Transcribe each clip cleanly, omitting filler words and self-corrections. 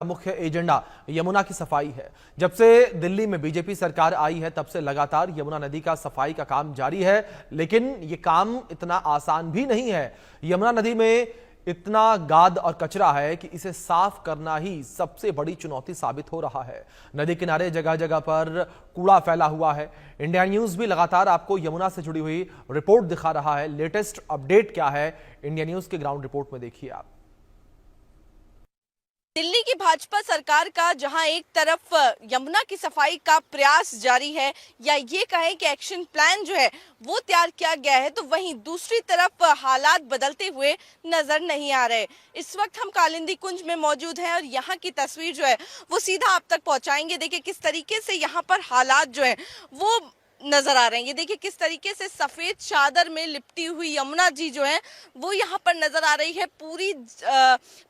मुख्य एजेंडा यमुना की सफाई है। जब से दिल्ली में बीजेपी सरकार आई है तब से लगातार यमुना नदी का सफाई का काम जारी है, लेकिन ये काम इतना आसान भी नहीं है। यमुना नदी में इतना गाद और कचरा है कि इसे साफ करना ही सबसे बड़ी चुनौती साबित हो रहा है। नदी किनारे जगह जगह पर कूड़ा फैला हुआ है। इंडिया न्यूज भी लगातार आपको यमुना से जुड़ी हुई रिपोर्ट दिखा रहा है। लेटेस्ट अपडेट क्या है, इंडिया न्यूज के ग्राउंड रिपोर्ट में देखिए आप। दिल्ली की भाजपा सरकार का जहां एक तरफ यमुना की सफाई का प्रयास जारी है, या ये कहें कि एक्शन प्लान जो है वो तैयार किया गया है, तो वहीं दूसरी तरफ हालात बदलते हुए नजर नहीं आ रहे। इस वक्त हम कालिंदी कुंज में मौजूद हैं और यहाँ की तस्वीर जो है वो सीधा आप तक पहुंचाएंगे। देखिए किस तरीके से यहाँ पर हालात जो है वो नजर आ रहे हैं। ये देखिए किस तरीके से सफेद चादर में लिपटी हुई यमुना जी जो है वो यहाँ पर नजर आ रही है।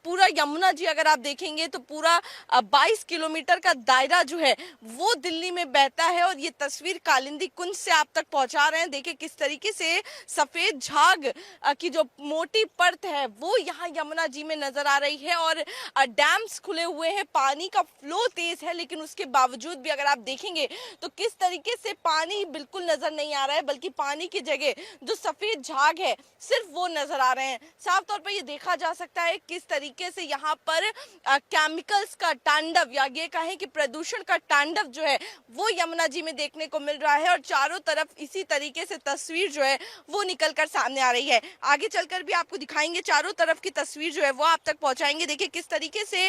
पूरा यमुना जी अगर आप देखेंगे तो पूरा 22 किलोमीटर का दायरा जो है वो दिल्ली में बहता है, और ये तस्वीर कालिंदी कुंज से आप तक पहुंचा रहे हैं। देखिए किस तरीके से सफेद झाग की जो मोटी परत है वो यहाँ यमुना जी में नजर आ रही है, और डैम्स खुले हुए हैं, पानी का फ्लो तेज है, लेकिन उसके बावजूद भी अगर आप देखेंगे तो किस तरीके से पानी बिल्कुल नजर नहीं आ रहा है, बल्कि पानी की जगह जो सफेद झाग है सिर्फ वो नजर आ रहे हैं। साफ तौर पर ये देखा जा सकता है किस तरीके से यहाँ पर केमिकल्स का तांडव, या ये कहें कि प्रदूषण का तांडव जो है वो यमुना जी में देखने को मिल रहा है, और चारों तरफ इसी तरीके से तस्वीर जो है वो निकल कर सामने आ रही है। आगे चलकर भी आपको दिखाएंगे, चारों तरफ की तस्वीर जो है वो आप तक पहुंचाएंगे। देखिए किस तरीके से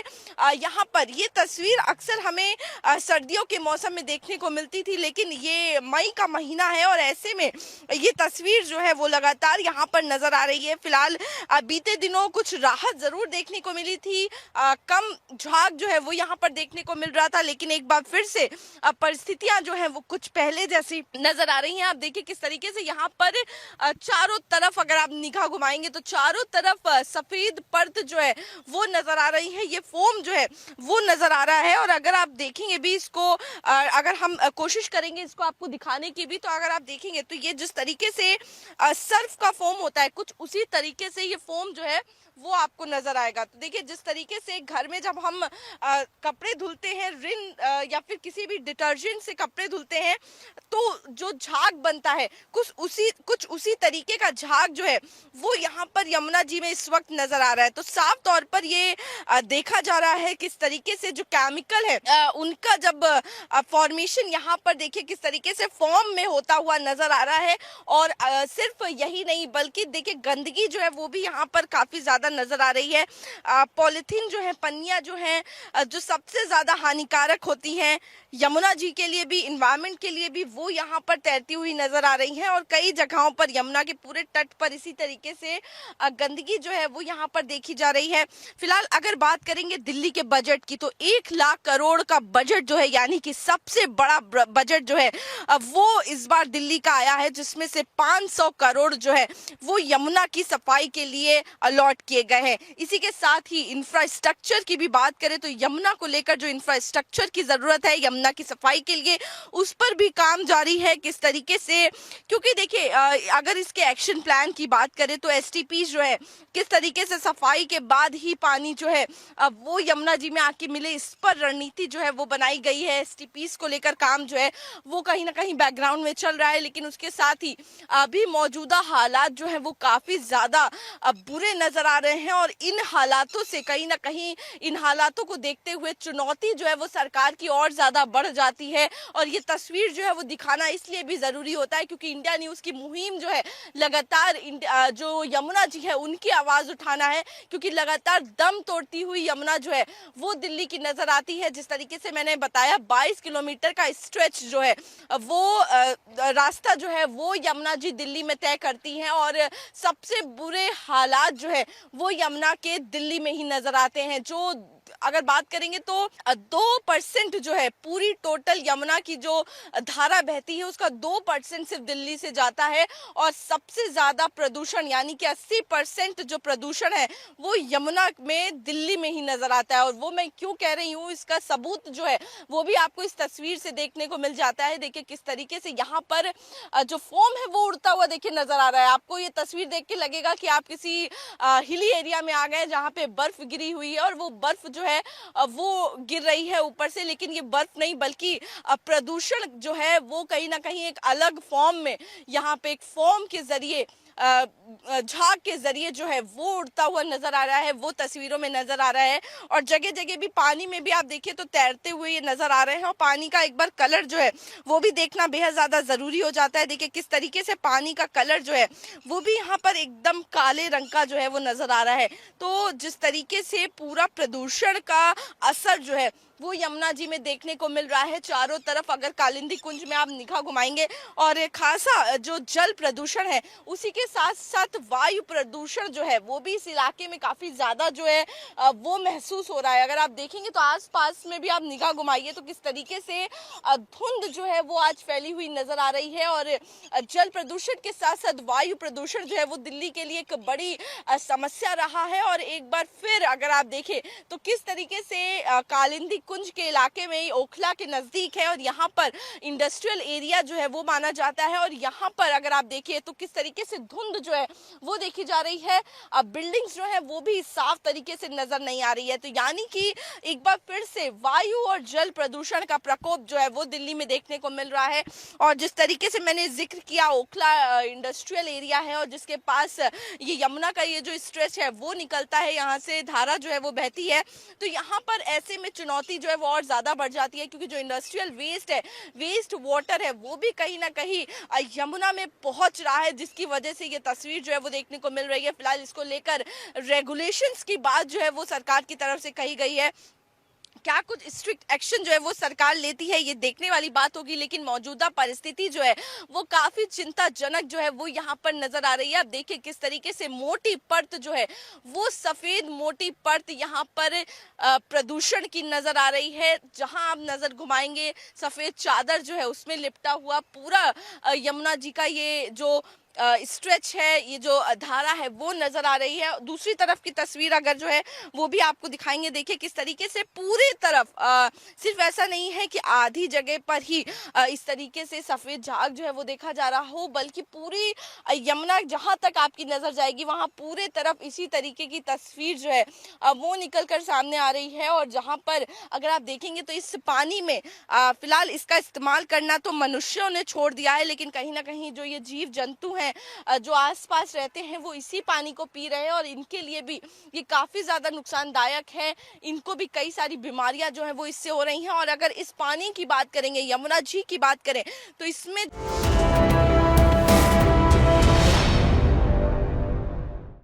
यहाँ पर ये तस्वीर अक्सर हमें सर्दियों के मौसम में देखने को मिलती थी, लेकिन ये मई का महीना है और ऐसे में ये तस्वीर जो है वो लगातार यहाँ पर नजर आ रही है। फिलहाल बीते दिनों कुछ राहत जरूर देखने को मिली थी, कम झाग जो है वो यहाँ पर देखने को मिल रहा था, लेकिन एक बार फिर से परिस्थितियां जो है वो कुछ पहले जैसी नजर आ रही हैं। आप देखिए किस तरीके से यहाँ पर चारों तरफ अगर आप निगाह घुमाएंगे तो चारों तरफ सफेद परत जो है वो नजर आ रही है, ये फोम जो है वो नजर आ रहा है। और अगर आप देखेंगे भी इसको, अगर हम कोशिश करेंगे इसको आपको दिखाने की भी, तो अगर आप देखेंगे तो ये जिस तरीके से सर्फ का फोम होता है कुछ उसी तरीके से ये फोम जो है वो आपको नजर आएगा। तो देखिए जिस तरीके से घर में जब हम कपड़े धुलते हैं, रिन या फिर किसी भी डिटर्जेंट से कपड़े धुलते हैं, तो जो झाग बनता है कुछ उसी तरीके का झाग जो है वो यहाँ पर यमुना जी में इस वक्त नजर आ रहा है। तो साफ तौर पर ये देखा जा रहा है किस तरीके से जो केमिकल है उनका जब फॉर्मेशन यहाँ पर देखिए किस तरीके से फॉर्म में होता हुआ नजर आ रहा है। और सिर्फ यही नहीं बल्कि देखिए गंदगी जो है वो भी यहाँ पर काफी ज्यादा नजर आ रही है। पॉलिथीन जो है, पन्नियां जो हैं, जो सबसे ज्यादा हानिकारक होती हैं यमुना जी के लिए भी, इन्वायरमेंट के लिए भी, वो यहाँ पर तैरती हुई नजर आ रही हैं। और कई जगहों पर यमुना के पूरे तट पर इसी तरीके से गंदगी जो है वो यहाँ पर देखी जा रही है। फिलहाल अगर बात करेंगे दिल्ली के बजट की, तो 1 लाख करोड़ का बजट जो है, यानी कि सबसे बड़ा बजट जो है वो इस बार दिल्ली का आया है, जिसमें से 500 करोड़ जो है वो यमुना की सफाई के लिए अलॉट किए गए हैं। इसी के साथ ही इंफ्रास्ट्रक्चर की भी बात करें तो यमुना को लेकर जो इंफ्रास्ट्रक्चर की जरूरत है यमुना की सफाई के लिए, उस पर भी काम जारी है किस तरीके से। क्योंकि देखिए अगर इसके एक्शन प्लान की बात करें तो एसटीपी जो है किस तरीके से सफाई के बाद ही पानी जो है वो यमुना जी में आके मिले, इस पर रणनीति जो है वो बनाई गई है। एसटीपीस को लेकर काम जो है वो कहीं ना कहीं बैकग्राउंड में चल रहा है, लेकिन उसके साथ ही अभी मौजूदा हालात जो है वो काफी ज्यादा बुरे नजर आ रहे हैं। और इन हालातों से कहीं ना कहीं, इन हालातों को देखते हुए चुनौती जो है वो सरकार की और ज्यादा बढ़ जाती है। और ये तस्वीर जो है वो दिखाना इसलिए भी जरूरी होता है क्योंकि इंडिया न्यूज की मुहिम जो है लगातार जो यमुना जी है उनकी आवाज उठाना है, क्योंकि लगातार दम तोड़ती हुई यमुना जो है वो दिल्ली की नजर आती है। जिस तरीके से मैंने बताया 22 किलोमीटर का स्ट्रेच जो है वो रास्ता जो है वो यमुना जी दिल्ली में तय करती हैं, और सबसे बुरे हालात जो है वो यमुना के दिल्ली में ही नजर आते हैं। जो अगर बात करेंगे तो 2% जो है पूरी टोटल यमुना की जो धारा बहती है उसका 2% सिर्फ दिल्ली से जाता है, और सबसे ज्यादा प्रदूषण यानी कि 80% जो प्रदूषण है वो यमुना में दिल्ली में ही नजर आता है। और वो मैं क्यों कह रही हूँ, इसका सबूत जो है वो भी आपको इस तस्वीर से देखने को मिल जाता है। देखिए किस तरीके से यहाँ पर जो फोम है वो उड़ता हुआ देखिए नजर आ रहा है। आपको ये तस्वीर देख के लगेगा कि आप किसी हिली एरिया में आ गए जहाँ पे बर्फ गिरी हुई है, और वो बर्फ जो है है वो गिर रही है ऊपर से, लेकिन ये बर्फ नहीं बल्कि प्रदूषण जो है वो कहीं ना कहीं एक अलग फॉर्म में यहाँ पे एक फॉर्म के जरिए झाग के जरिए जो है वो उड़ता हुआ नजर आ रहा है, वो तस्वीरों में नजर आ रहा है। और जगह जगह भी पानी में भी आप देखिए तो तैरते हुए ये नजर आ रहे हैं और पानी का एक बार कलर जो है वो भी देखना बेहद ज्यादा जरूरी हो जाता है। देखिए किस तरीके से पानी का कलर जो है वो भी यहाँ पर एकदम काले रंग का जो है वो नजर आ रहा है। तो जिस तरीके से पूरा प्रदूषण का असर जो है वो यमुना जी में देखने को मिल रहा है चारों तरफ, अगर कालिंदी कुंज में आप निगाह घुमाएंगे और खासा जो जल प्रदूषण है उसी के साथ साथ वायु प्रदूषण जो है वो भी इस इलाके में काफी ज्यादा जो है वो महसूस हो रहा है। अगर आप देखेंगे तो आसपास में भी आप निगाह घुमाइए तो किस तरीके से धुंध जो है वो आज फैली हुई नजर आ रही है। और जल प्रदूषण के साथ साथ वायु प्रदूषण जो है वो दिल्ली के लिए एक बड़ी समस्या रहा है। और एक बार फिर अगर आप देखें तो किस तरीके से कालिंदी कुंज के इलाके में ओखला के नजदीक है और यहाँ पर इंडस्ट्रियल एरिया जो है वो माना जाता है। और यहाँ पर अगर आप देखिए तो किस तरीके से धुंध जो है वो देखी जा रही है, अब बिल्डिंग्स जो है वो भी साफ तरीके से नजर नहीं आ रही है। तो यानी कि एक बार फिर से वायु और जल प्रदूषण का प्रकोप जो है वो दिल्ली में देखने को मिल रहा है। और जिस तरीके से मैंने जिक्र किया ओखला इंडस्ट्रियल एरिया है और जिसके पास ये यमुना का ये जो स्ट्रेच है वो निकलता है, यहाँ से धारा जो है वो बहती है। तो यहाँ पर ऐसे में चुनौती जो है वो और ज्यादा बढ़ जाती है क्योंकि जो इंडस्ट्रियल वेस्ट है, वेस्ट वाटर है वो भी कहीं ना कहीं यमुना में पहुंच रहा है, जिसकी वजह से ये तस्वीर जो है वो देखने को मिल रही है। फिलहाल इसको लेकर रेगुलेशंस की बात जो है वो सरकार की तरफ से कही गई है। क्या कुछ स्ट्रिक्ट एक्शन जो है वो सरकार लेती है ये देखने वाली बात होगी, लेकिन मौजूदा परिस्थिति जो है वो काफी चिंताजनक जो है वो यहाँ पर नजर आ रही है। आप देखिए किस तरीके से मोटी परत जो है वो सफेद मोटी परत यहाँ पर प्रदूषण की नजर आ रही है। जहां आप नजर घुमाएंगे सफेद चादर जो है उसमें लिपटा हुआ पूरा यमुना जी का ये जो स्ट्रेच है, ये जो धारा है वो नजर आ रही है। दूसरी तरफ की तस्वीर अगर जो है वो भी आपको दिखाएंगे, देखिए किस तरीके से पूरी तरफ सिर्फ ऐसा नहीं है कि आधी जगह पर ही इस तरीके से सफेद झाग जो है वो देखा जा रहा हो, बल्कि पूरी यमुना जहां तक आपकी नजर जाएगी वहां पूरे तरफ इसी तरीके की तस्वीर जो है वो निकल कर सामने आ रही है। और जहां पर अगर आप देखेंगे तो इस पानी में फिलहाल इसका इस्तेमाल करना तो मनुष्यों ने छोड़ दिया है, लेकिन कहीं ना कहीं जो ये जीव जंतु जो आसपास रहते हैं वो इसी पानी को पी रहे हैं और इनके लिए भी ये काफी ज्यादा नुकसानदायक है। इनको भी कई सारी बीमारियां जो है वो इससे हो रही हैं। और अगर इस पानी की बात करेंगे, यमुना जी की बात करें तो इसमें